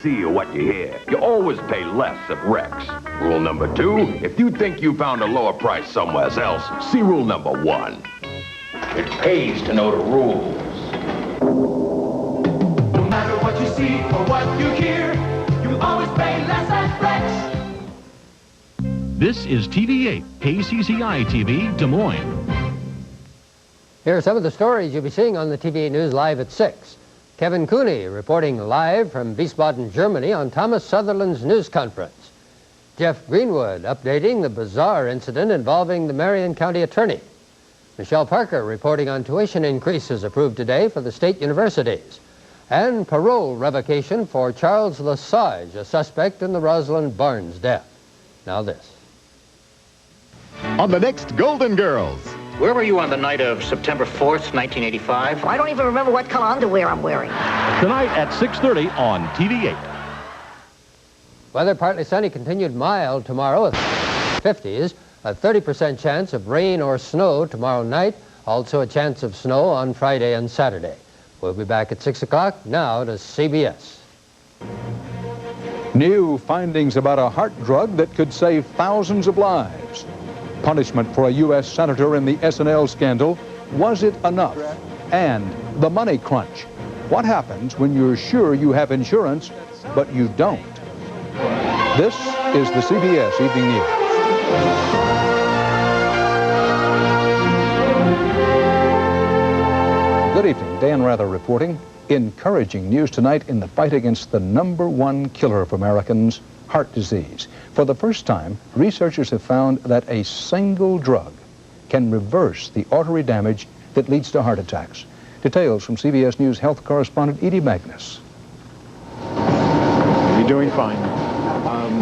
See what you hear. You always pay less at Rex. Rule number 2, if you think you found a lower price somewhere else, see rule number 1. It pays to know the rules. No matter what you see or what you hear, you'll always pay less at Rex. This is TV8, KCCI TV, Des Moines. Here are some of the stories you'll be seeing on the TV News Live at 6. Kevin Cooney reporting live from Wiesbaden, Germany on Thomas Sutherland's news conference. Jeff Greenwood updating the bizarre incident involving the Marion County attorney. Michelle Parker reporting on tuition increases approved today for the state universities. And parole revocation for Charles Lesage, a suspect in the Rosalind Barnes death. Now this. On the next Golden Girls. Where were you on the night of September 4th, 1985? I don't even remember what color underwear I'm wearing. Tonight at 6:30 on TV8. Weather partly sunny, continued mild tomorrow at 50s. A 30% chance of rain or snow tomorrow night. Also a chance of snow on Friday and Saturday. We'll be back at 6 o'clock. Now to CBS. New findings about a heart drug that could save thousands of lives. Punishment for a U.S. senator in the S&L scandal. Was it enough? And the money crunch. What happens when you're sure you have insurance, but you don't? This is the CBS Evening News. Good evening. Dan Rather reporting. Encouraging news tonight in the fight against the #1 killer of Americans, heart disease. For the first time, researchers have found that a single drug can reverse the artery damage that leads to heart attacks. Details from CBS News health correspondent Edie Magnus. You're doing fine.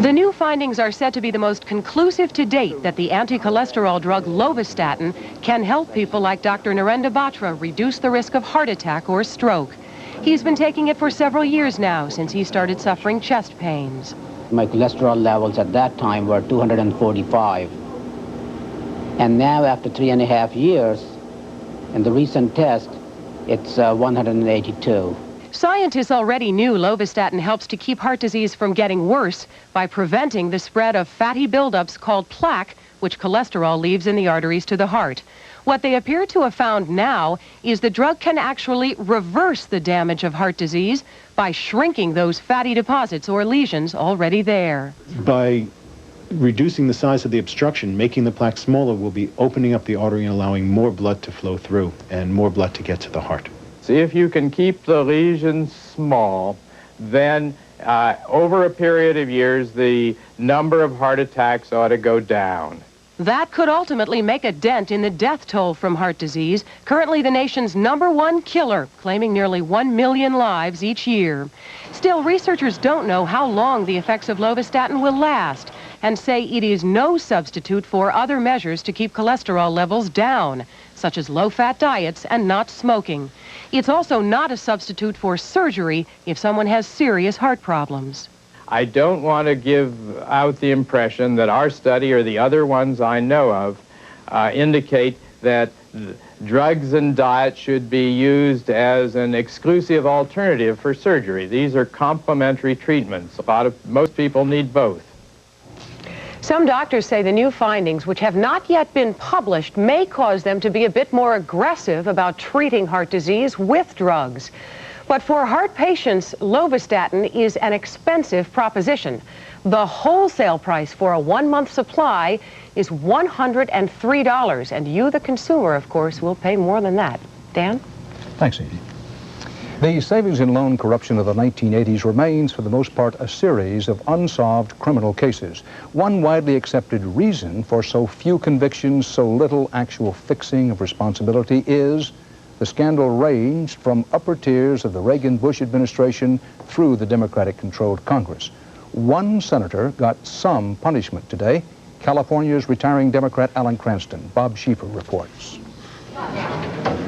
The new findings are said to be the most conclusive to date that the anti-cholesterol drug Lovastatin can help people like Dr. Narendra Batra reduce the risk of heart attack or stroke. He's been taking it for several years now since he started suffering chest pains. My cholesterol levels at that time were 245. And now after 3.5 years, in the recent test, it's 182. Scientists already knew Lovastatin helps to keep heart disease from getting worse by preventing the spread of fatty buildups called plaque, which cholesterol leaves in the arteries to the heart. What they appear to have found now is the drug can actually reverse the damage of heart disease by shrinking those fatty deposits or lesions already there. By reducing the size of the obstruction, making the plaque smaller, will be opening up the artery and allowing more blood to flow through and more blood to get to the heart. See, if you can keep the lesions small, then over a period of years, the number of heart attacks ought to go down. That could ultimately make a dent in the death toll from heart disease, currently the nation's #1 killer, claiming nearly 1 million lives each year. Still, researchers don't know how long the effects of Lovastatin will last and say it is no substitute for other measures to keep cholesterol levels down, such as low-fat diets and not smoking. It's also not a substitute for surgery if someone has serious heart problems. I don't want to give out the impression that our study or the other ones I know of indicate that drugs and diet should be used as an exclusive alternative for surgery. These are complementary treatments. Most people need both. Some doctors say the new findings, which have not yet been published, may cause them to be a bit more aggressive about treating heart disease with drugs. But for heart patients, Lovastatin is an expensive proposition. The wholesale price for a 1-month supply is $103, and you, the consumer, of course, will pay more than that. Dan? Thanks, Edie. The savings and loan corruption of the 1980s remains, for the most part, a series of unsolved criminal cases. One widely accepted reason for so few convictions, so little actual fixing of responsibility is the scandal ranged from upper tiers of the Reagan-Bush administration through the Democratic-controlled Congress. One senator got some punishment today. California's retiring Democrat Alan Cranston. Bob Schieffer reports.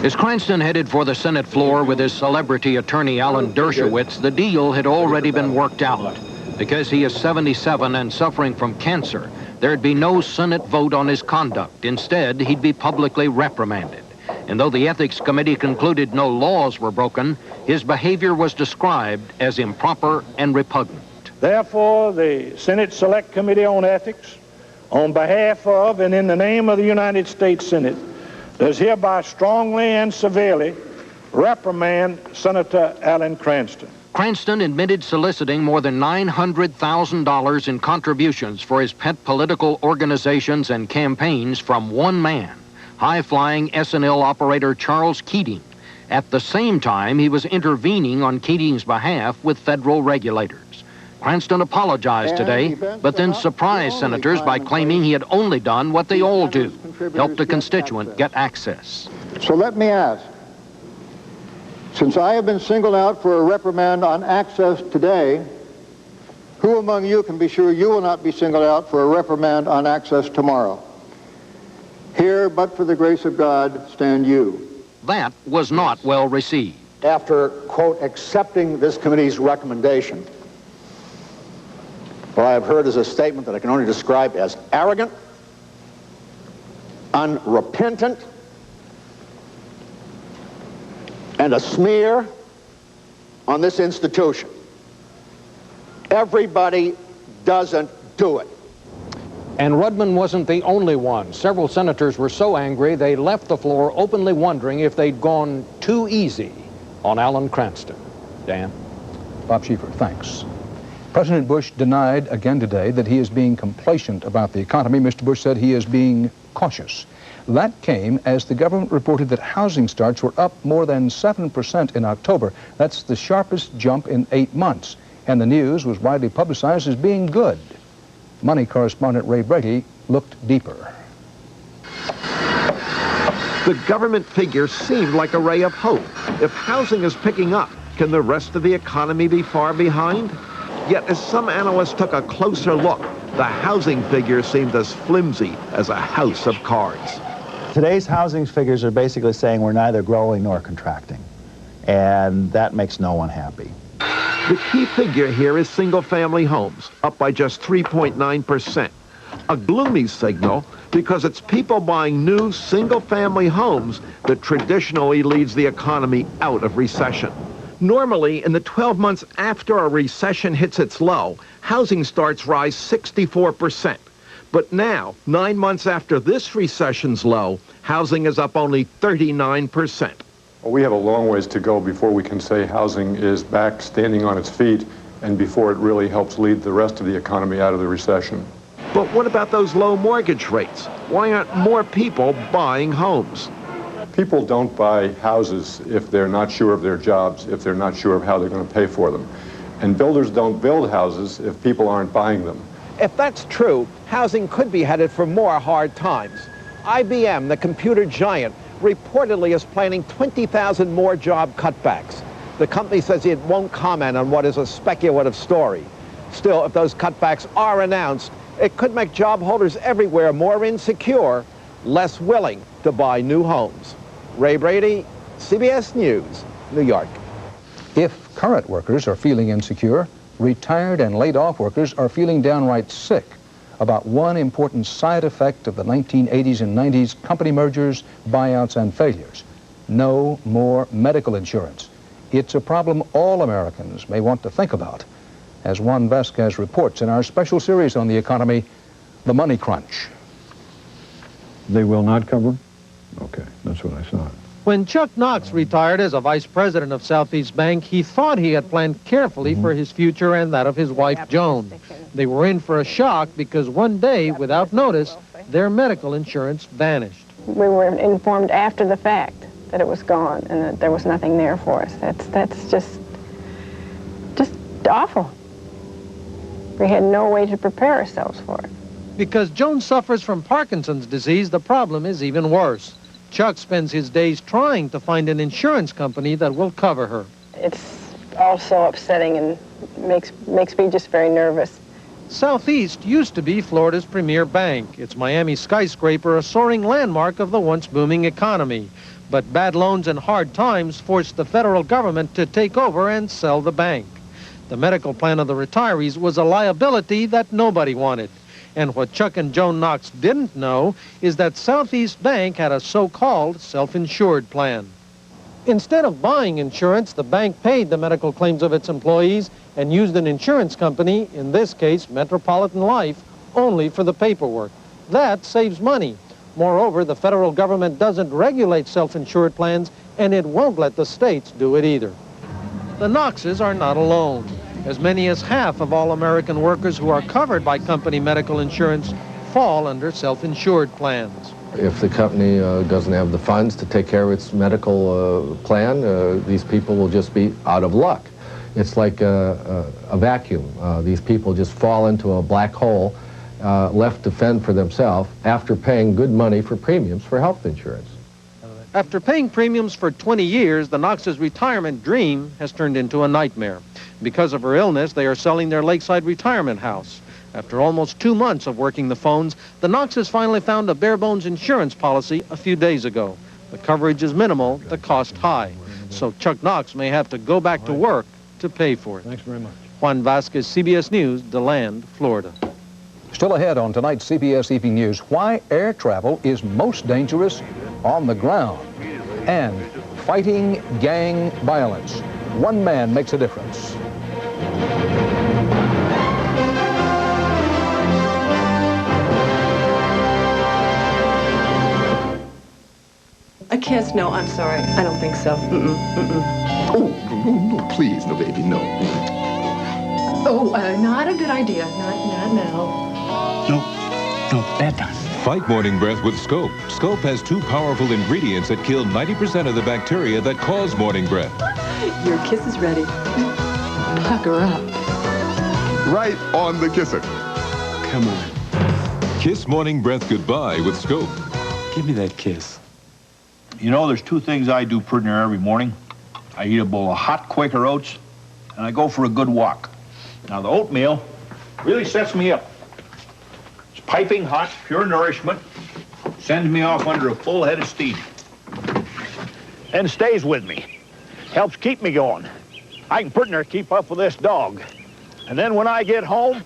As Cranston headed for the Senate floor with his celebrity attorney Alan Dershowitz, the deal had already been worked out. Because he is 77 and suffering from cancer, there'd be no Senate vote on his conduct. Instead, he'd be publicly reprimanded. And though the Ethics Committee concluded no laws were broken, his behavior was described as improper and repugnant. Therefore, the Senate Select Committee on Ethics, on behalf of and in the name of the United States Senate, does hereby strongly and severely reprimand Senator Alan Cranston. Cranston admitted soliciting more than $900,000 in contributions for his pet political organizations and campaigns from one man, high-flying S&L operator Charles Keating. At the same time, he was intervening on Keating's behalf with federal regulators. Cranston apologized today, but then surprised senators by claiming he had only done what they all do, helped a constituent get access. So let me ask, since I have been singled out for a reprimand on access today, who among you can be sure you will not be singled out for a reprimand on access tomorrow? Here, but for the grace of God, stand you. That was not well received. After, quote, accepting this committee's recommendation, what I have heard is a statement that I can only describe as arrogant, unrepentant, and a smear on this institution. Everybody doesn't do it. And Rudman wasn't the only one. Several senators were so angry they left the floor openly wondering if they'd gone too easy on Alan Cranston. Dan? Bob Schieffer, thanks. President Bush denied again today that he is being complacent about the economy. Mr. Bush said he is being cautious. That came as the government reported that housing starts were up more than 7% in October. That's the sharpest jump in 8 months. And the news was widely publicized as being good. Money correspondent Ray Brady looked deeper. The government figures seemed like a ray of hope. If housing is picking up, can the rest of the economy be far behind? Yet as some analysts took a closer look, the housing figures seemed as flimsy as a house of cards. Today's housing figures are basically saying we're neither growing nor contracting, and that makes no one happy. The key figure here is single-family homes, up by just 3.9%. A gloomy signal because it's people buying new single-family homes that traditionally leads the economy out of recession. Normally, in the 12 months after a recession hits its low, housing starts rise 64%. But now, 9 months after this recession's low, housing is up only 39%. Well, we have a long ways to go before we can say housing is back standing on its feet and before it really helps lead the rest of the economy out of the recession. But what about those low mortgage rates? Why aren't more people buying homes? People don't buy houses if they're not sure of their jobs, if they're not sure of how they're going to pay for them. And builders don't build houses if people aren't buying them. If that's true, housing could be headed for more hard times. IBM, the computer giant, reportedly is planning 20,000 more job cutbacks. The company says it won't comment on what is a speculative story. Still, if those cutbacks are announced, it could make job holders everywhere more insecure, less willing to buy new homes. Ray Brady, CBS News, New York. If current workers are feeling insecure, retired and laid-off workers are feeling downright sick about one important side effect of the 1980s and 90s company mergers, buyouts, and failures. No more medical insurance. It's a problem all Americans may want to think about, as Juan Vasquez reports in our special series on the economy, The Money Crunch. They will not cover? Okay, that's what I thought. When Chuck Knox retired as a vice president of Southeast Bank, he thought he had planned carefully for his future and that of his wife, Joan. They were in for a shock because one day, without notice, their medical insurance vanished. We were informed after the fact that it was gone and that there was nothing there for us. That's just awful. We had no way to prepare ourselves for it. Because Joan suffers from Parkinson's disease, the problem is even worse. Chuck spends his days trying to find an insurance company that will cover her. It's also upsetting and makes me just very nervous. Southeast used to be Florida's premier bank. Its Miami skyscraper a soaring landmark of the once booming economy. But bad loans and hard times forced the federal government to take over and sell the bank. The medical plan of the retirees was a liability that nobody wanted. And what Chuck and Joan Knox didn't know is that Southeast Bank had a so-called self-insured plan. Instead of buying insurance, the bank paid the medical claims of its employees and used an insurance company, in this case Metropolitan Life, only for the paperwork. That saves money. Moreover, the federal government doesn't regulate self-insured plans, and it won't let the states do it either. The Knoxes are not alone. As many as half of all American workers who are covered by company medical insurance fall under self-insured plans. If the company doesn't have the funds to take care of its medical plan, these people will just be out of luck. It's like a vacuum. These people just fall into a black hole, left to fend for themselves after paying good money for premiums for health insurance. After paying premiums for 20 years, the Knoxes' retirement dream has turned into a nightmare. Because of her illness, they are selling their lakeside retirement house. After almost 2 months of working the phones, the Knoxes finally found a bare-bones insurance policy a few days ago. The coverage is minimal, the cost high. So Chuck Knox may have to go back to work to pay for it. Thanks very much. Juan Vasquez, CBS News, DeLand, Florida. Still ahead on tonight's CBS Evening News, why air travel is most dangerous on the ground, and fighting gang violence. One man makes a difference. A kiss? No, I'm sorry. I don't think so. Oh, no, please, no, baby, no. Oh, not a good idea. Not now. No, bad time. Fight morning breath with Scope. Scope has 2 powerful ingredients that kill 90% of the bacteria that cause morning breath. Your kiss is ready. Pucker up. Right on the kisser. Come on. Kiss morning breath goodbye with Scope. Give me that kiss. You know, there's 2 things I do pretty near every morning. I eat a bowl of hot Quaker Oats, and I go for a good walk. Now, the oatmeal really sets me up. It's piping hot, pure nourishment, sends me off under a full head of steam. And stays with me. Helps keep me going. I can pretty near keep up with this dog. And then when I get home,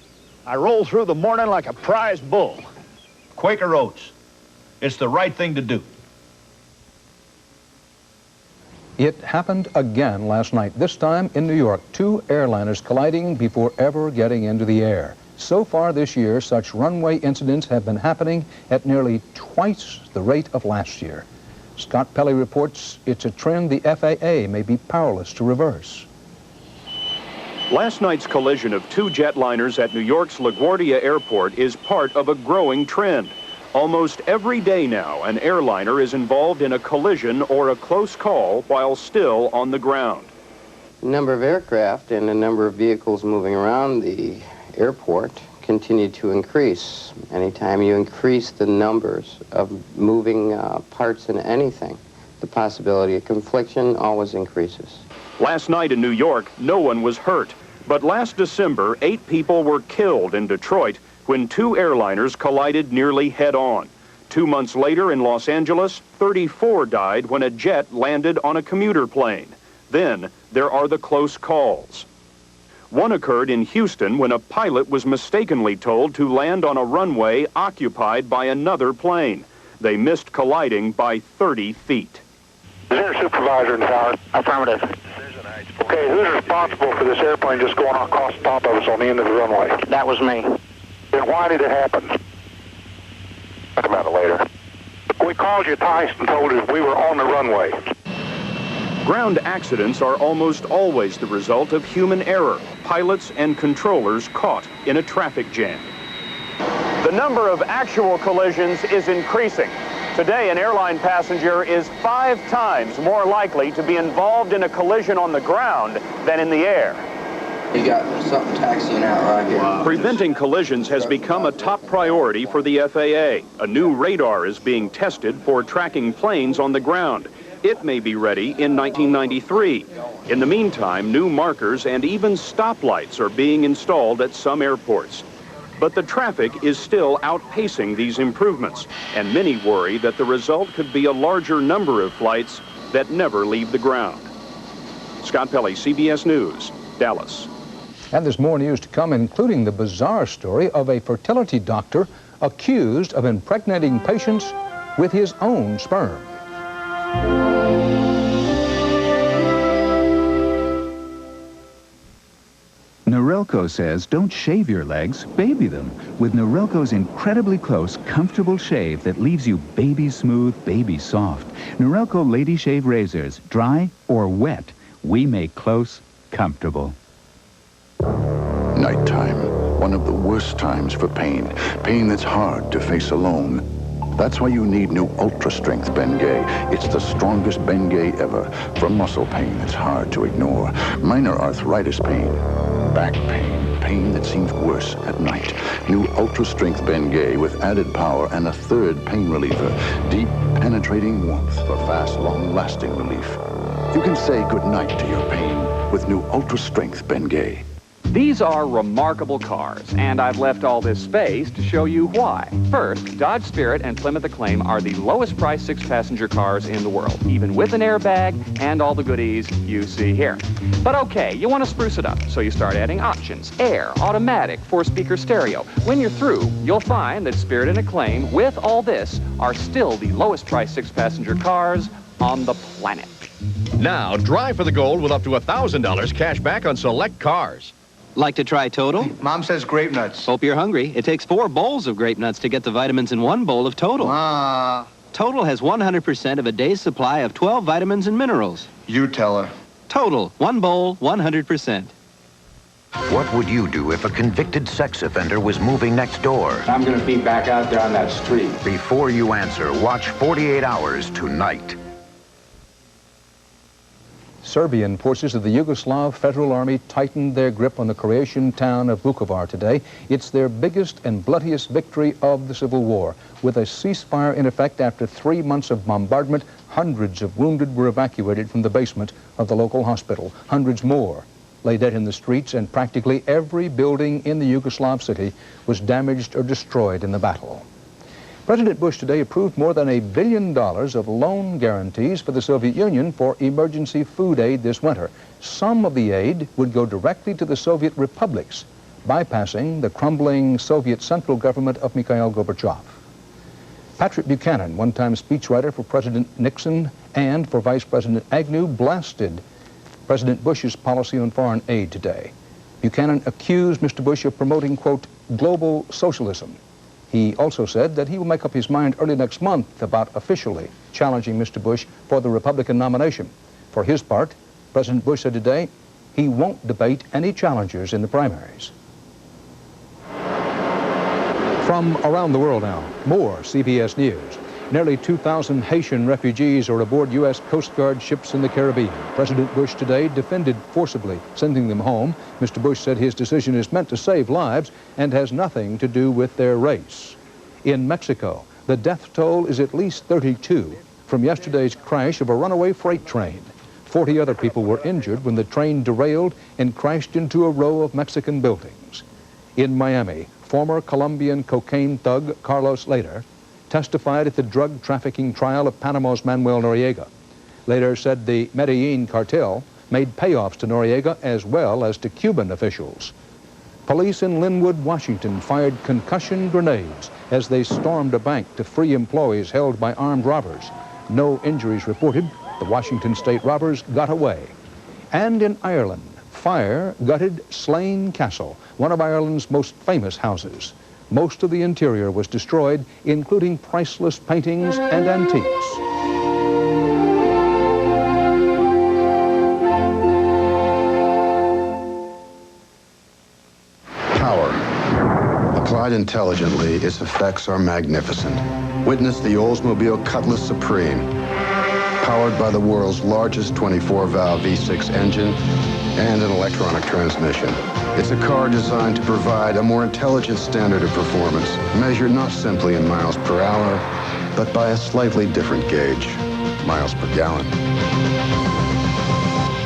I roll through the morning like a prize bull. Quaker Oats. It's the right thing to do. It happened again last night, this time in New York. 2 airliners colliding before ever getting into the air. So far this year, such runway incidents have been happening at nearly twice the rate of last year. Scott Pelley reports it's a trend the FAA may be powerless to reverse. Last night's collision of 2 jetliners at New York's LaGuardia Airport is part of a growing trend. Almost every day now, an airliner is involved in a collision or a close call while still on the ground. The number of aircraft and the number of vehicles moving around the airport continue to increase. Anytime you increase the numbers of moving parts in anything, the possibility of confliction always increases. Last night in New York, no one was hurt. But last December, 8 people were killed in Detroit when 2 airliners collided nearly head-on. 2 months later in Los Angeles, 34 died when a jet landed on a commuter plane. Then there are the close calls. One occurred in Houston when a pilot was mistakenly told to land on a runway occupied by another plane. They missed colliding by 30 feet. Is there a supervisor in the tower? Affirmative. Okay, who's responsible for this airplane just going across the top of us on the end of the runway? That was me. Then why did it happen? Talk about it later. We called you twice and told us we were on the runway. Ground accidents are almost always the result of human error, pilots and controllers caught in a traffic jam. The number of actual collisions is increasing. Today, an airline passenger is 5 times more likely to be involved in a collision on the ground than in the air. You got something taxiing out right here. Wow. Preventing collisions has become a top priority for the FAA. A new radar is being tested for tracking planes on the ground. It may be ready in 1993. In the meantime, new markers and even stoplights are being installed at some airports. But the traffic is still outpacing these improvements, and many worry that the result could be a larger number of flights that never leave the ground. Scott Pelley, CBS News, Dallas. And there's more news to come, including the bizarre story of a fertility doctor accused of impregnating patients with his own sperm. Norelco says don't shave your legs, baby them with Norelco's incredibly close, comfortable shave that leaves you baby smooth, baby soft. Norelco Lady Shave Razors, dry or wet, we make close comfortable. Nighttime, one of the worst times for pain. Pain that's hard to face alone. That's why you need new Ultra Strength Bengay. It's the strongest Bengay ever for muscle pain that's hard to ignore. Minor arthritis pain, back pain, pain that seems worse at night. New Ultra Strength Bengay with added power and a third pain reliever. Deep, penetrating warmth for fast, long-lasting relief. You can say goodnight to your pain with new Ultra Strength Bengay. These are remarkable cars, and I've left all this space to show you why. First, Dodge Spirit and Plymouth Acclaim are the lowest priced 6-passenger cars in the world, even with an airbag and all the goodies you see here. But okay, you want to spruce it up, so you start adding options. Air, automatic, 4-speaker stereo. When you're through, you'll find that Spirit and Acclaim, with all this, are still the lowest priced 6-passenger cars on the planet. Now, drive for the gold with up to $1,000 cash back on select cars. Like to try Total? Mom says grape nuts. Hope you're hungry. It takes 4 bowls of grape nuts to get the vitamins in 1 bowl of Total. Total has 100% of a day's supply of 12 vitamins and minerals. You tell her. Total, 1 bowl, 100%. What would you do if a convicted sex offender was moving next door? I'm going to be back out there on that street. Before you answer, watch 48 Hours tonight. Serbian forces of the Yugoslav Federal Army tightened their grip on the Croatian town of Vukovar today. It's their biggest and bloodiest victory of the Civil War. With a ceasefire in effect after 3 months of bombardment, hundreds of wounded were evacuated from the basement of the local hospital. Hundreds more lay dead in the streets, and practically every building in the Yugoslav city was damaged or destroyed in the battle. President Bush today approved more than $1 billion of loan guarantees for the Soviet Union for emergency food aid this winter. Some of the aid would go directly to the Soviet republics, bypassing the crumbling Soviet central government of Mikhail Gorbachev. Patrick Buchanan, one-time speechwriter for President Nixon and for Vice President Agnew, blasted President Bush's policy on foreign aid today. Buchanan accused Mr. Bush of promoting, quote, global socialism. He also said that he will make up his mind early next month about officially challenging Mr. Bush for the Republican nomination. For his part, President Bush said today he won't debate any challengers in the primaries. From around the world now, more CBS News. Nearly 2,000 Haitian refugees are aboard U.S. Coast Guard ships in the Caribbean. President Bush today defended forcibly sending them home. Mr. Bush said his decision is meant to save lives and has nothing to do with their race. In Mexico, the death toll is at least 32 from yesterday's crash of a runaway freight train. 40 other people were injured when the train derailed and crashed into a row of Mexican buildings. In Miami, former Colombian cocaine thug Carlos Later testified at the drug trafficking trial of Panama's Manuel Noriega. Later said the Medellin cartel made payoffs to Noriega as well as to Cuban officials. Police in Linwood, Washington fired concussion grenades as they stormed a bank to free employees held by armed robbers. No injuries reported. The Washington state robbers got away. And in Ireland, fire gutted Slane Castle, one of Ireland's most famous houses. Most of the interior was destroyed, including priceless paintings and antiques. Power. Applied intelligently, its effects are magnificent. Witness the Oldsmobile Cutlass Supreme, powered by the world's largest 24-valve V6 engine and an electronic transmission. It's a car designed to provide a more intelligent standard of performance, measured not simply in miles per hour, but by a slightly different gauge, miles per gallon.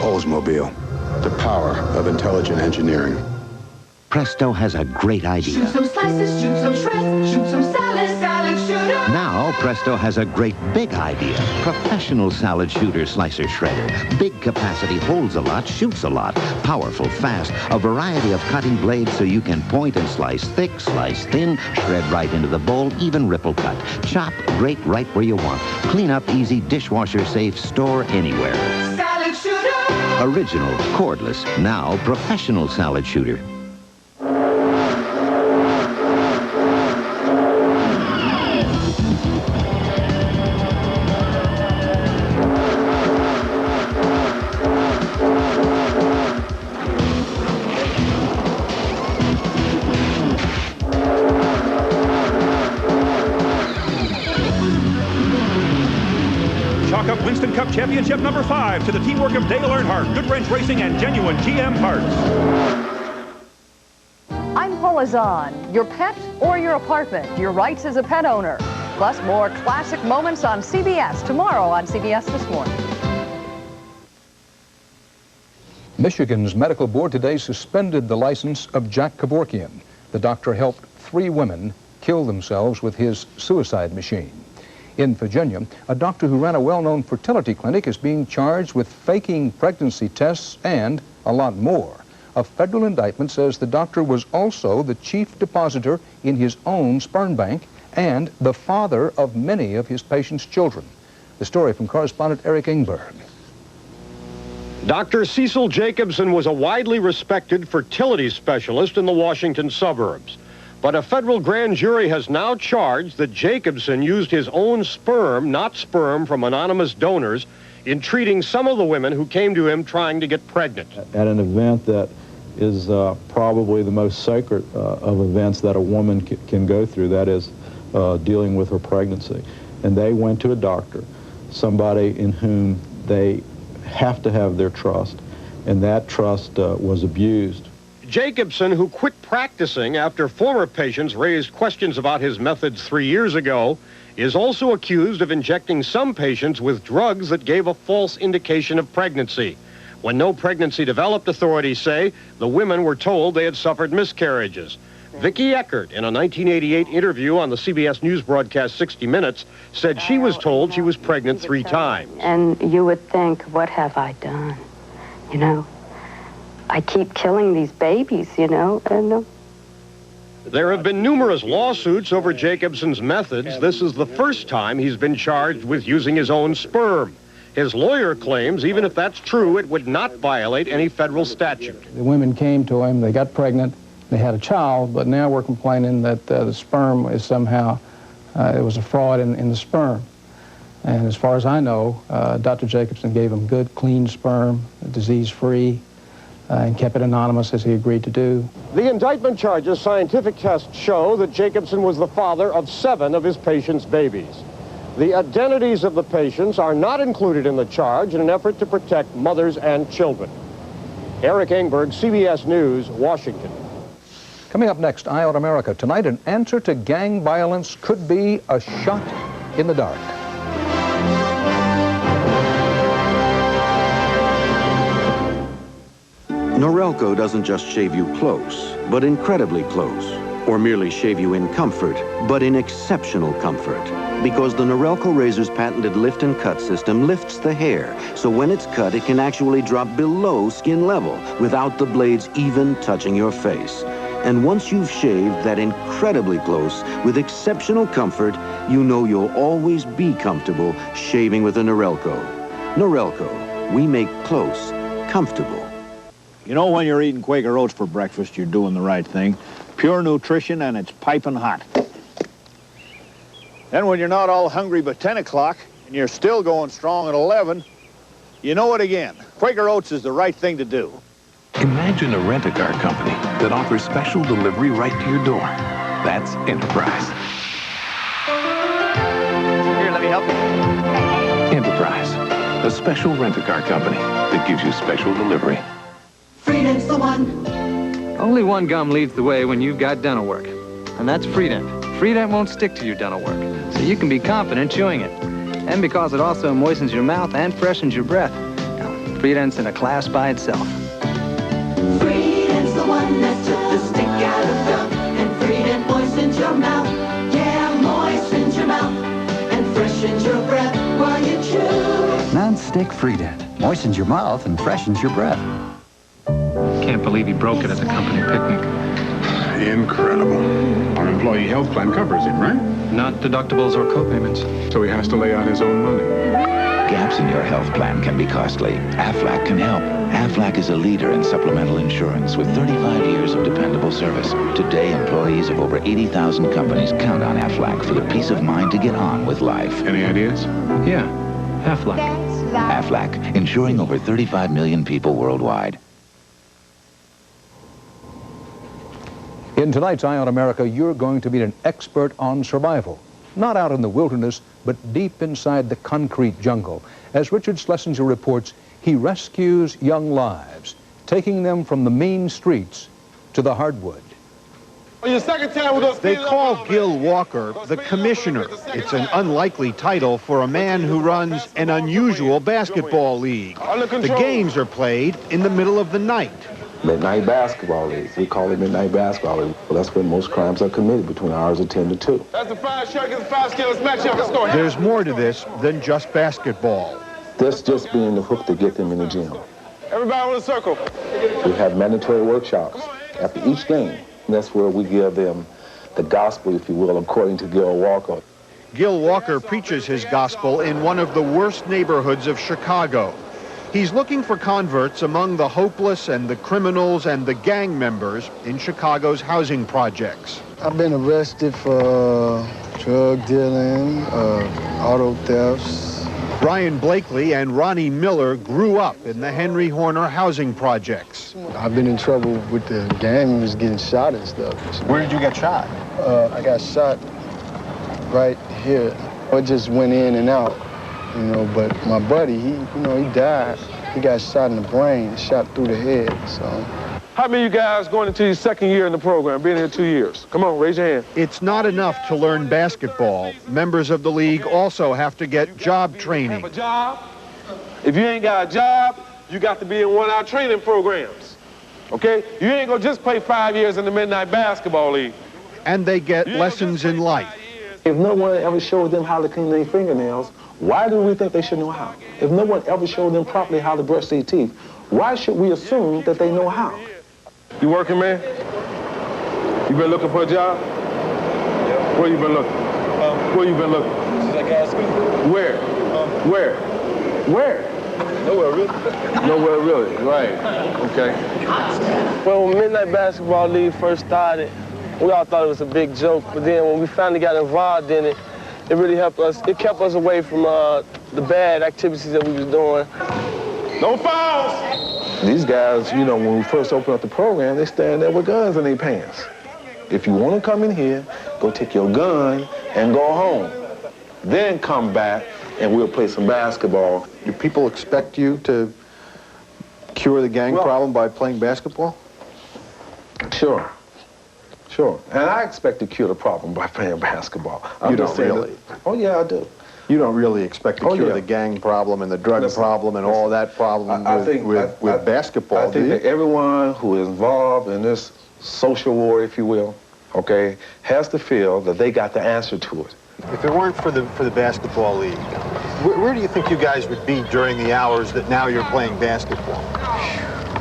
Oldsmobile, the power of intelligent engineering. Presto has a great idea. Shoot some slices, shoot some shreds, shoot some salad, salad shooter. Now, Presto has a great big idea. Professional salad shooter slicer shredder. Big capacity, holds a lot, shoots a lot. Powerful, fast, a variety of cutting blades so you can point and slice thick, slice thin, shred right into the bowl, even ripple cut. Chop, grate right where you want. Clean up easy, dishwasher safe, store anywhere. Salad shooter. Original, cordless, now professional salad shooter. Winston Cup Championship number 5 to the teamwork of Dale Earnhardt, Goodwrench Racing, and genuine GM parts. I'm Paula Zahn. Your pet or your apartment, your rights as a pet owner. Plus more classic moments on CBS tomorrow on CBS This Morning. Michigan's medical board today suspended the license of Jack Kevorkian. The doctor helped 3 women kill themselves with his suicide machine. In Virginia, a doctor who ran a well-known fertility clinic is being charged with faking pregnancy tests and a lot more. A federal indictment says the doctor was also the chief depositor in his own sperm bank and the father of many of his patients' children. The story from correspondent Eric Ingberg. Dr. Cecil Jacobson was a widely respected fertility specialist in the Washington suburbs. But a federal grand jury has now charged that Jacobson used his own sperm, not sperm from anonymous donors, in treating some of the women who came to him trying to get pregnant. At an event that is probably the most sacred of events that a woman can go through, that is dealing with her pregnancy. And they went to a doctor, somebody in whom they have to have their trust, and that trust was abused. Jacobson, who quit practicing after former patients raised questions about his methods 3 years ago, is also accused of injecting some patients with drugs that gave a false indication of pregnancy. When no pregnancy developed, authorities say, the women were told they had suffered miscarriages. Vicki Eckert, in a 1988 interview on the CBS News broadcast 60 Minutes, said she was told she was pregnant 3 times. And you would think, what have I done? You know? I keep killing these babies, you know, and... There have been numerous lawsuits over Jacobson's methods. This is the first time he's been charged with using his own sperm. His lawyer claims, even if that's true, it would not violate any federal statute. The women came to him, they got pregnant, they had a child, but now we're complaining that the sperm is somehow, it was a fraud in the sperm. And as far as I know, Dr. Jacobson gave them good, clean sperm, disease-free, and kept it anonymous as he agreed to do. The indictment charges scientific tests show that Jacobson was the father of 7 of his patients' babies. The identities of the patients are not included in the charge in an effort to protect mothers and children. Eric Engberg, CBS News, Washington. Coming up next, Eye on America. Tonight, an answer to gang violence could be a shot in the dark. Norelco doesn't just shave you close, but incredibly close. Or merely shave you in comfort, but in exceptional comfort. Because the Norelco razor's patented lift and cut system lifts the hair, so when it's cut, it can actually drop below skin level without the blades even touching your face. And once you've shaved that incredibly close with exceptional comfort, you know you'll always be comfortable shaving with a Norelco. Norelco, we make close comfortable. You know, when you're eating Quaker Oats for breakfast, you're doing the right thing. Pure nutrition, and it's piping hot. Then when you're not all hungry by 10 o'clock, and you're still going strong at 11, you know it again. Quaker Oats is the right thing to do. Imagine a rent-a-car company that offers special delivery right to your door. That's Enterprise. Here, let me help you. Enterprise, a special rent-a-car company that gives you special delivery. Freedom's the one. Only one gum leads the way when you've got dental work, and that's Freedent. Freedent won't stick to your dental work, so you can be confident chewing it. And because it also moistens your mouth and freshens your breath, Freedent's in a class by itself. Freedom's the one that took the stick Stick Freedent. Moistens your mouth and freshens your breath. Can't believe he broke it at the company picnic. Incredible. Our employee health plan covers him, right? Not deductibles or co-payments. So he has to lay out his own money. Gaps in your health plan can be costly. Aflac can help. Aflac is a leader in supplemental insurance with 35 years of dependable service. Today, employees of over 80,000 companies count on Aflac for the peace of mind to get on with life. Any ideas? Yeah, Aflac. Aflac, insuring over 35 million people worldwide. In tonight's Eye on America, you're going to meet an expert on survival. Not out in the wilderness, but deep inside the concrete jungle. As Richard Schlesinger reports, he rescues young lives, taking them from the mean streets to the hardwood. They call Gil Walker the commissioner. It's an unlikely title for a man who runs an unusual basketball league. The games are played in the middle of the night. Midnight basketball league. We call it midnight basketball league. Well, that's when most crimes are committed, between hours of 10 to 2. That's the 5 shot, get the 5 skill, let's match up, let's go. There's more to this than just basketball. That's just being the hook to get them in the gym. Everybody in a circle. We have mandatory workshops after each game. That's where we give them the gospel, if you will, according to Gil Walker. Gil Walker preaches his gospel in one of the worst neighborhoods of Chicago. He's looking for converts among the hopeless and the criminals and the gang members in Chicago's housing projects. I've been arrested for drug dealing, auto thefts. Brian Blakely and Ronnie Miller grew up in the Henry Horner housing projects. I've been in trouble with the gang members getting shot and stuff. Where did you get shot? I got shot right here. I just went in and out. You know, but my buddy, he died. He got shot in the brain, shot through the head, so. How many of you guys going into your second year in the program, been here 2 years? Come on, raise your hand. It's not enough to learn basketball. Members of the league also have to get job training. Have a job? If you ain't got a job, you got to be in one of our training programs, okay? You ain't gonna just play 5 years in the Midnight Basketball League. And they get lessons in life. If no one ever showed them how to clean their fingernails, why do we think they should know how? If no one ever showed them properly how to brush their teeth, why should we assume that they know how? You working, man? You been looking for a job? Yeah. Where you been looking? Where you been looking? Since I got school. Where? Where? Nowhere really. Nowhere really, right. Okay. Well, when Midnight Basketball League first started, we all thought it was a big joke, but then when we finally got involved in it, it really helped us. It kept us away from the bad activities that we was doing. No fouls! These guys, you know, when we first opened up the program, they stand there with guns in their pants. If you want to come in here, go take your gun and go home. Then come back and we'll play some basketball. Do people expect you to cure the gang problem by playing basketball? Sure. Sure. And I expect to cure the problem by playing basketball. You don't really? Oh, yeah, I do. You don't really expect to cure the gang problem and the drug problem and all that problem with basketball, I think that everyone who is involved in this social war, if you will, okay, has to feel that they got the answer to it. If it weren't for the basketball league, where do you think you guys would be during the hours that now you're playing basketball?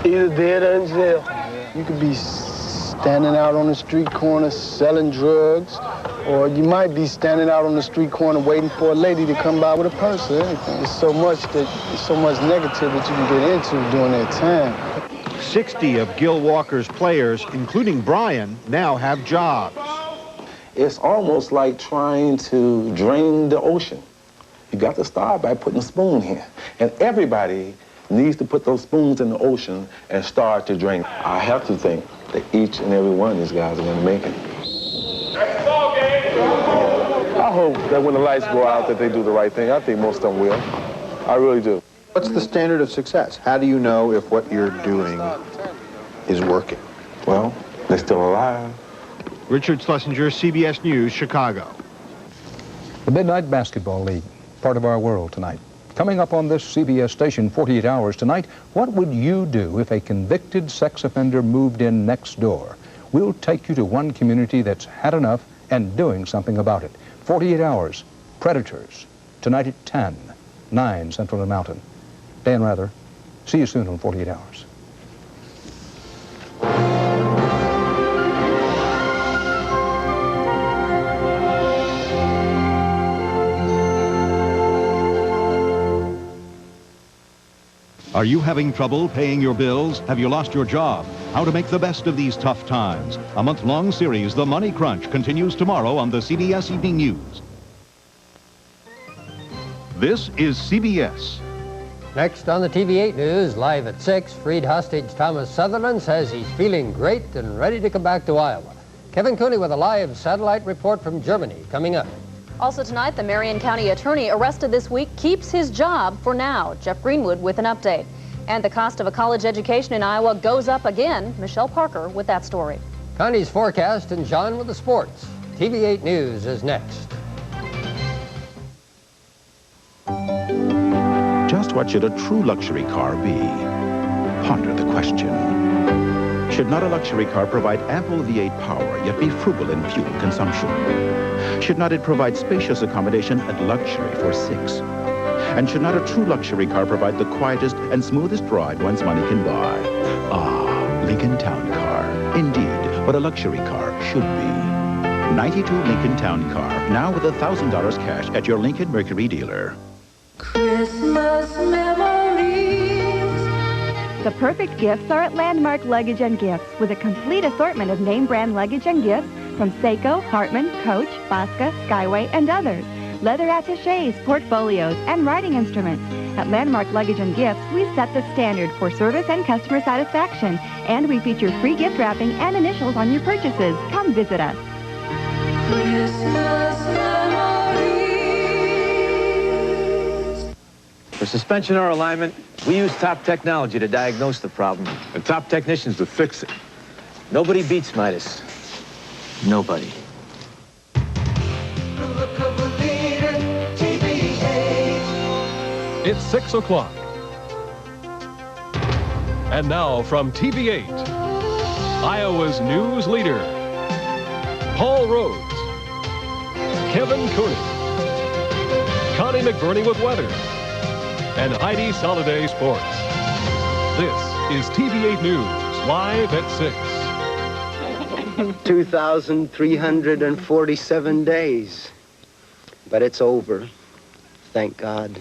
Either dead or in jail. You could be standing out on the street corner selling drugs, or you might be standing out on the street corner waiting for a lady to come by with a purse or anything. There's so much negative that you can get into during that time. 60 of Gil Walker's players, including Brian, now have jobs. It's almost like trying to drain the ocean. You got to start by putting a spoon here. And everybody needs to put those spoons in the ocean and start to drain. I have to think that each and every one of these guys are going to make it. I hope that when the lights go out that they do the right thing. I think most of them will. I really do. What's the standard of success? How do you know if what you're doing is working? Well, they're still alive. Richard Schlesinger, CBS News, Chicago. The Midnight Basketball League, part of our world tonight. Coming up on this CBS station, 48 Hours tonight, what would you do if a convicted sex offender moved in next door? We'll take you to one community that's had enough and doing something about it. 48 Hours, Predators, tonight at 10, 9 Central and Mountain. Dan Rather. See you soon on 48 Hours. Are you having trouble paying your bills? Have you lost your job? How to make the best of these tough times. A month-long series, The Money Crunch, continues tomorrow on the CBS Evening News. This is CBS. Next on the TV8 News, live at 6, freed hostage Thomas Sutherland says he's feeling great and ready to come back to Iowa. Kevin Cooney with a live satellite report from Germany coming up. Also tonight, the Marion County attorney arrested this week keeps his job for now. Jeff Greenwood with an update. And the cost of a college education in Iowa goes up again. Michelle Parker with that story. Connie's forecast and John with the sports. TV8 News is next. Just what should a true luxury car be? Ponder the question. Should not a luxury car provide ample V8 power, yet be frugal in fuel consumption? Should not it provide spacious accommodation and luxury for six? And should not a true luxury car provide the quietest and smoothest ride one's money can buy? Ah, Lincoln Town Car. Indeed, what a luxury car should be. 92 Lincoln Town Car, now with $1,000 cash at your Lincoln Mercury dealer. Christmas memories. The perfect gifts are at Landmark Luggage and Gifts, with a complete assortment of name brand luggage and gifts from Seiko, Hartman, Coach, Bosca, Skyway, and others. Leather attachés, portfolios, and writing instruments. At Landmark Luggage and Gifts, we set the standard for service and customer satisfaction, and we feature free gift wrapping and initials on your purchases. Come visit us. Christmas memories. For suspension or alignment, we use top technology to diagnose the problem, and top technicians to fix it. Nobody beats Midas. Nobody. It's 6 o'clock. And now from TV8, Iowa's news leader, Paul Rhodes, Kevin Cooney, Connie McBurney with weather, and Heidi Soliday Sports. This is TV8 News, live at 6. 2,347 days. But it's over, thank God.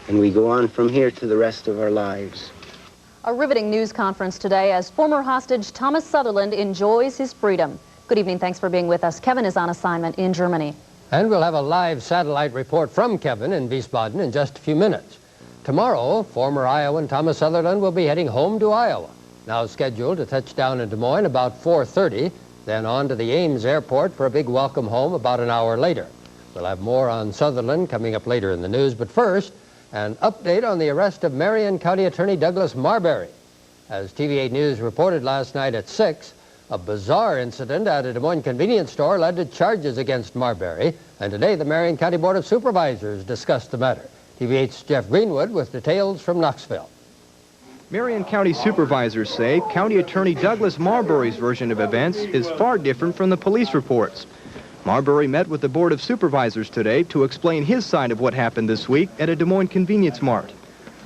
And we go on from here to the rest of our lives. A riveting news conference today as former hostage Thomas Sutherland enjoys his freedom. Good evening, thanks for being with us. Kevin is on assignment in Germany. And we'll have a live satellite report from Kevin in Wiesbaden in just a few minutes. Tomorrow, former Iowan Thomas Sutherland will be heading home to Iowa, now scheduled to touch down in Des Moines about 4:30, then on to the Ames Airport for a big welcome home about an hour later. We'll have more on Sutherland coming up later in the news, but first, an update on the arrest of Marion County Attorney Douglas Marbury. As TV8 News reported last night at 6, a bizarre incident at a Des Moines convenience store led to charges against Marbury, and today the Marion County Board of Supervisors discussed the matter. TV8's Jeff Greenwood with details from Knoxville. Marion County supervisors say County Attorney Douglas Marbury's version of events is far different from the police reports. Marbury met with the Board of Supervisors today to explain his side of what happened this week at a Des Moines convenience mart.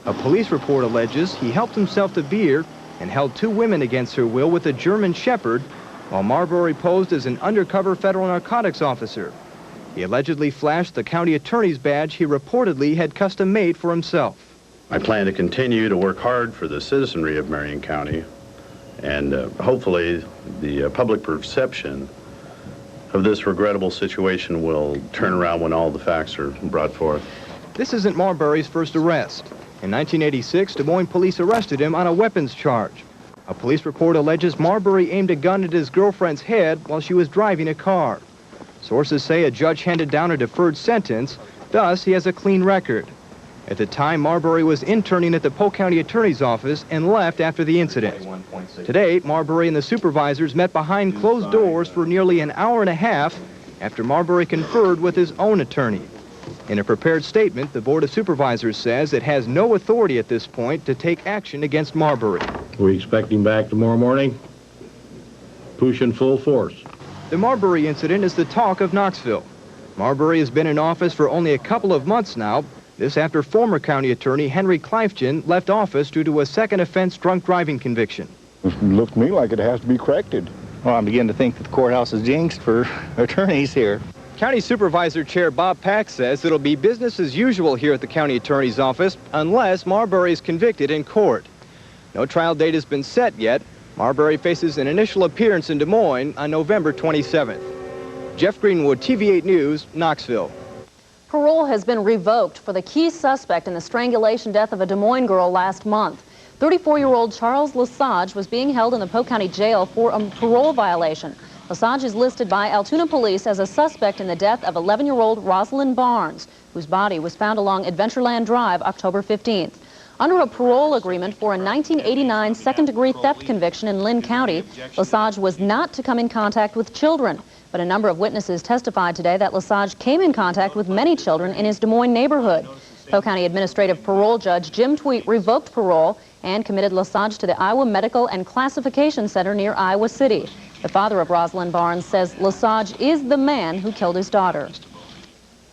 A police report alleges he helped himself to beer and held two women against her will with a German Shepherd, while Marbury posed as an undercover federal narcotics officer. He allegedly flashed the county attorney's badge he reportedly had custom made for himself. I plan to continue to work hard for the citizenry of Marion County, and hopefully the public perception of this regrettable situation will turn around when all the facts are brought forth. This isn't Marbury's first arrest. In 1986, Des Moines police arrested him on a weapons charge. A police report alleges Marbury aimed a gun at his girlfriend's head while she was driving a car. Sources say a judge handed down a deferred sentence, thus he has a clean record. At the time, Marbury was interning at the Polk County Attorney's Office and left after the incident. Today, Marbury and the supervisors met behind closed doors for nearly an hour and a half after Marbury conferred with his own attorney. In a prepared statement, the Board of Supervisors says it has no authority at this point to take action against Marbury. We expect him back tomorrow morning, pushing full force. The Marbury incident is the talk of Knoxville. Marbury has been in office for only a couple of months now, This after former county attorney Henry Clifton left office due to a second offense drunk driving conviction. It looks to me like it has to be corrected. Well, I'm beginning to think that the courthouse is jinxed for attorneys here. County Supervisor Chair Bob Pack says it'll be business as usual here at the county attorney's office unless Marbury is convicted in court. No trial date has been set yet. Marbury faces an initial appearance in Des Moines on November 27th. Jeff Greenwood, TV8 News, Knoxville. Parole has been revoked for the key suspect in the strangulation death of a Des Moines girl last month. 34-year-old Charles Lesage was being held in the Polk County Jail for a parole violation. Lesage is listed by Altoona police as a suspect in the death of 11-year-old Rosalind Barnes, whose body was found along Adventureland Drive October 15th. Under a parole agreement for a 1989 second-degree theft conviction in Lynn County, Lesage was not to come in contact with children. But a number of witnesses testified today that Lesage came in contact with many children in his Des Moines neighborhood. Polk County Administrative Parole Judge Jim Tweet revoked parole and committed Lesage to the Iowa Medical and Classification Center near Iowa City. The father of Rosalind Barnes says Lesage is the man who killed his daughter.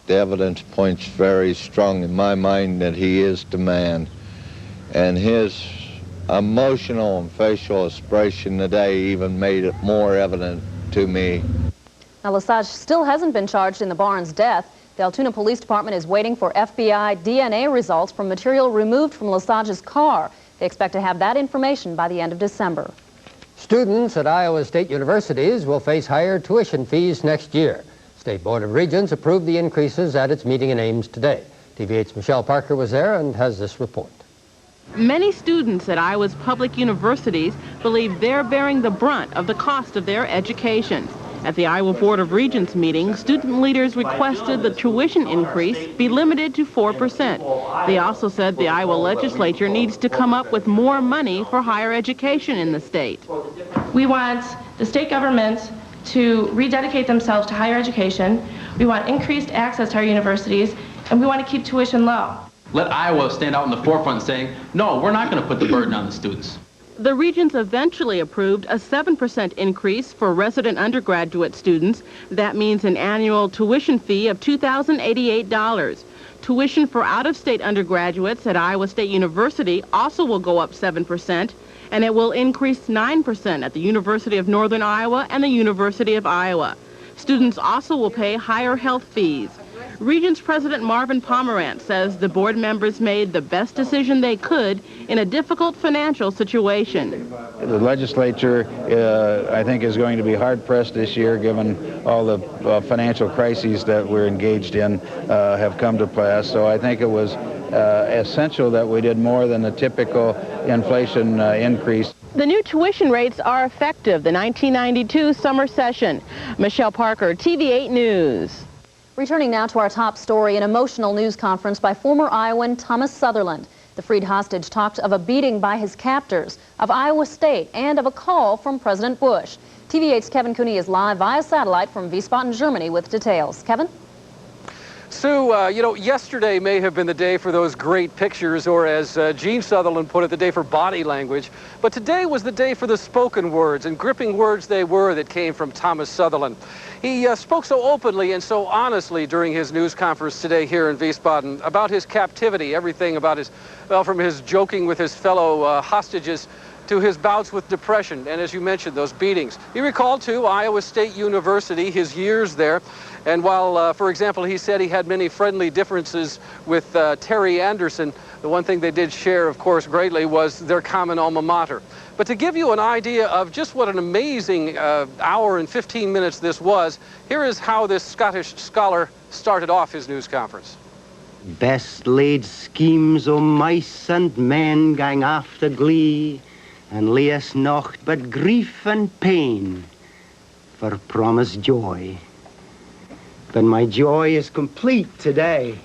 The evidence points very strong in my mind that he is the man. And his emotional and facial expression today even made it more evident to me. Now, Lesage still hasn't been charged in the Barnes death. The Altoona Police Department is waiting for FBI DNA results from material removed from Lesage's car. They expect to have that information by the end of December. Students at Iowa State universities will face higher tuition fees next year. State Board of Regents approved the increases at its meeting in Ames today. TV8's Michelle Parker was there and has this report. Many students at Iowa's public universities believe they're bearing the brunt of the cost of their education. At the Iowa Board of Regents meeting, student leaders requested the tuition increase be limited to 4%. They also said the Iowa legislature needs to come up with more money for higher education in the state. We want the state government to rededicate themselves to higher education. We want increased access to our universities, and we want to keep tuition low. Let Iowa stand out in the forefront saying, no, we're not going to put the burden on the students. The Regents eventually approved a 7% increase for resident undergraduate students. That means an annual tuition fee of $2,088. Tuition for out-of-state undergraduates at Iowa State University also will go up 7%, and it will increase 9% at the University of Northern Iowa and the University of Iowa. Students also will pay higher health fees. Regents President Marvin Pomerantz says the board members made the best decision they could in a difficult financial situation. The legislature, I think, is going to be hard-pressed this year, given all the financial crises that we're engaged in have come to pass. So I think it was essential that we did more than the typical inflation increase. The new tuition rates are effective the 1992 summer session. Michelle Parker, TV8 News. Returning now to our top story, an emotional news conference by former Iowan Thomas Sutherland. The freed hostage talked of a beating by his captors, of Iowa State, and of a call from President Bush. TV8's Kevin Cooney is live via satellite from Wiesbaden, Germany with details. Kevin? Sue, you know, yesterday may have been the day for those great pictures, or as Gene Sutherland put it, the day for body language. But today was the day for the spoken words, and gripping words they were that came from Thomas Sutherland. He spoke so openly and so honestly during his news conference today here in Wiesbaden about his captivity, everything about his, well, from his joking with his fellow hostages to his bouts with depression, and as you mentioned, those beatings. He recalled, too, Iowa State University, his years there, and while, for example, he said he had many friendly differences with Terry Anderson, the one thing they did share, of course, greatly was their common alma mater. But to give you an idea of just what an amazing hour and 15 minutes this was, here is how this Scottish scholar started off his news conference. Best laid schemes o' mice and men gang after glee, and lees nocht but grief and pain for promised joy. But my joy is complete today.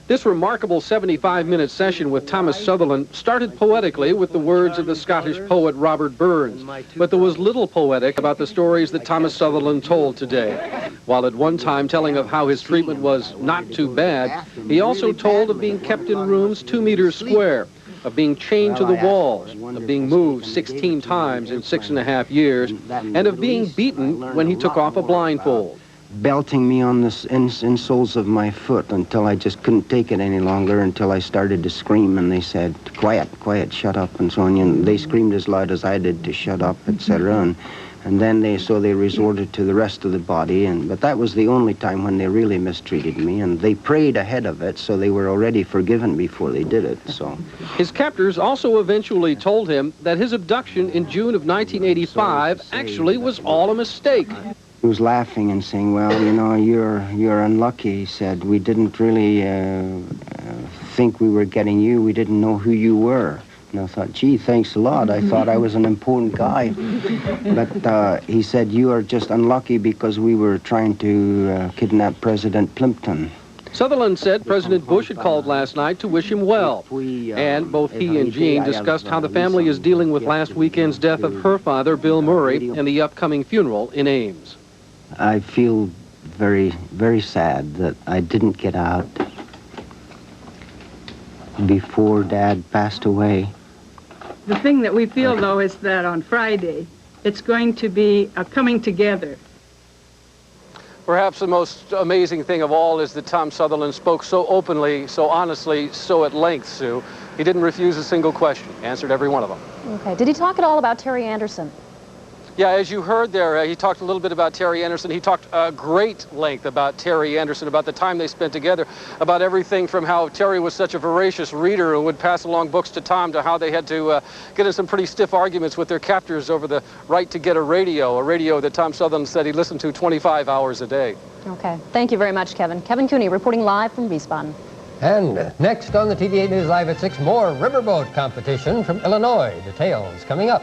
This remarkable 75-minute session with Thomas Sutherland started poetically with the words of the Scottish poet Robert Burns, but there was little poetic about the stories that Thomas Sutherland told today. While at one time telling of how his treatment was not too bad, he also told of being kept in rooms 2 meters square, of being chained to the walls, of being moved 16 times in 6.5 years, and of being beaten when he took off a blindfold. belting me on the insoles of my foot until I just couldn't take it any longer, until I started to scream, and they said, quiet, quiet, shut up, and so on. And they screamed as loud as I did to shut up, etc. And then they resorted to the rest of the body, but that was the only time when they really mistreated me, and they prayed ahead of it, so they were already forgiven before they did it, so. His captors also eventually told him that his abduction in June of 1985 actually was all a mistake. He was laughing and saying, well, you know, you're unlucky, he said. We didn't really think we were getting you. We didn't know who you were. And I thought, gee, thanks a lot. I thought I was an important guy. But he said, you are just unlucky because we were trying to kidnap President Plimpton. Sutherland said President Bush had called last night to wish him well. And both he and Jean discussed how the family is dealing with last weekend's death of her father, Bill Murray, and the upcoming funeral in Ames. I feel very, very sad that I didn't get out before Dad passed away. The thing that we feel, though, is that on Friday, it's going to be a coming together. Perhaps the most amazing thing of all is that Tom Sutherland spoke so openly, so honestly, so at length, Sue. He didn't refuse a single question, answered every one of them. Okay. Did he talk at all about Terry Anderson? Yeah, as you heard there, he talked a little bit about Terry Anderson. He talked great length about Terry Anderson, about the time they spent together, about everything from how Terry was such a voracious reader and would pass along books to Tom, to how they had to get in some pretty stiff arguments with their captors over the right to get a radio that Tom Sutherland said he listened to 25 hours a day. Okay. Thank you very much, Kevin. Kevin Cooney reporting live from Wiesbaden. And next on the TV8 News Live at 6, more riverboat competition from Illinois. Details coming up.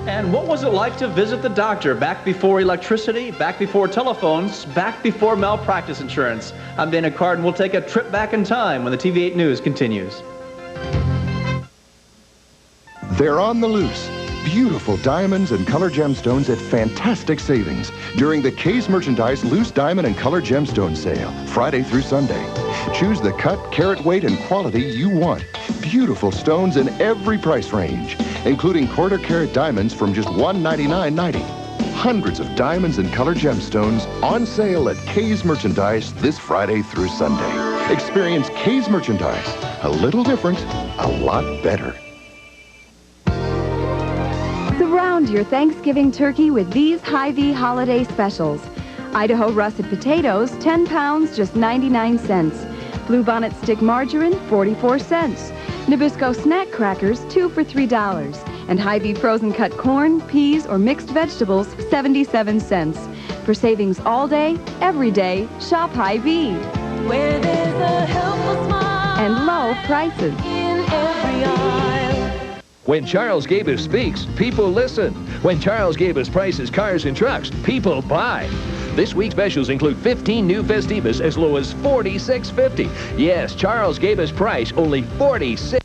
And what was it like to visit the doctor back before electricity, back before telephones, back before malpractice insurance? I'm Dana Cardin. We'll take a trip back in time when the TV8 News continues. They're on the loose. Beautiful diamonds and color gemstones at fantastic savings during the K's Merchandise Loose Diamond and Color Gemstone Sale, Friday through Sunday. Choose the cut, carat weight, and quality you want. Beautiful stones in every price range, including quarter-carat diamonds from just $199.90. Hundreds of diamonds and color gemstones on sale at K's Merchandise this Friday through Sunday. Experience K's Merchandise. A little different, a lot better. Surround your Thanksgiving turkey with these Hy-Vee holiday specials. Idaho russet potatoes, 10 pounds, just 99 cents. Bluebonnet stick margarine, 44 cents. Nabisco snack crackers, 2 for $3. And Hy-Vee frozen cut corn, peas, or mixed vegetables, 77 cents. For savings all day, every day, shop Hy-Vee. Where there's a helpful smile And low prices. in every aisle. When Charles Gabus speaks, people listen. When Charles Gabus prices cars and trucks, people buy. This week's specials include 15 new Festivas as low as $46.50. Yes, Charles Gabus price only $46.